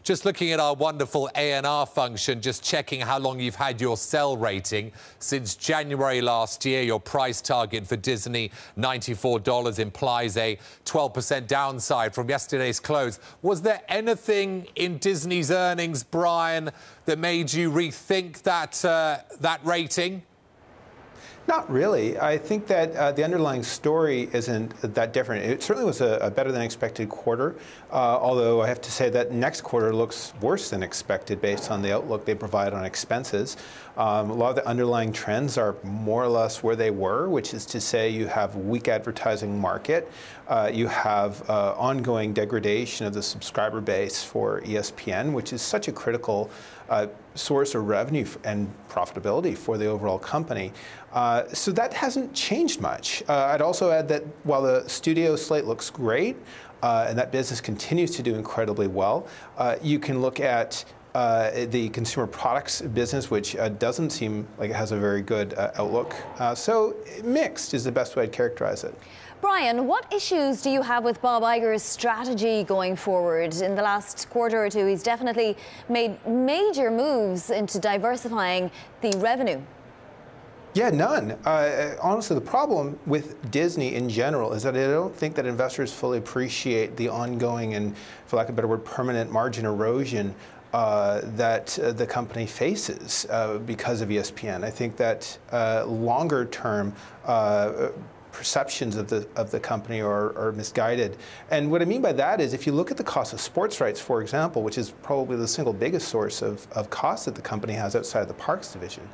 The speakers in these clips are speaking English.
Just looking at our wonderful ANR function, just checking how long you've had your sell rating. Since January last year, your price target for Disney, $94, implies a 12% downside from yesterday's close. Was there anything in Disney's earnings, Brian, that made you rethink that rating? Not really. I think that the underlying story isn't that different. It certainly was a better than expected quarter, although I have to say that next quarter looks worse than expected based on the outlook they provide on expenses. A lot of the underlying trends are more or less where they were, which is to say you have weak advertising market, you have ongoing degradation of the subscriber base for ESPN, which is such a critical source of revenue and profitability for the overall company. So that hasn't changed much. I'd also add that while the studio slate looks great, and that business continues to do incredibly well, you can look at the consumer products business, which doesn't seem like it has a very good outlook. So mixed is the best way I'd characterize it. Brian, what issues do you have with Bob Iger's strategy going forward? In the last quarter or two, he's definitely made major moves into diversifying the revenue. Yeah, none. Honestly, the problem with Disney in general is that I don't think that investors fully appreciate the ongoing and, for lack of a better word, permanent margin erosion that the company faces because of ESPN. I think that longer term perceptions of the company are misguided. And what I mean by that is if you look at the cost of sports rights, for example, which is probably the single biggest source of cost that the company has outside of the parks division,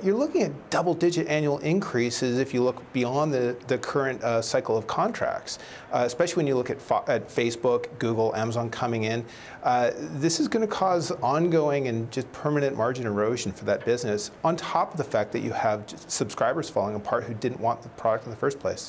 you're looking at double-digit annual increases if you look beyond the current cycle of contracts, especially when you look at Facebook, Google, Amazon coming in. This is going to cause ongoing and just permanent margin erosion for that business, on top of the fact that you have subscribers falling apart who didn't want the product in the first place.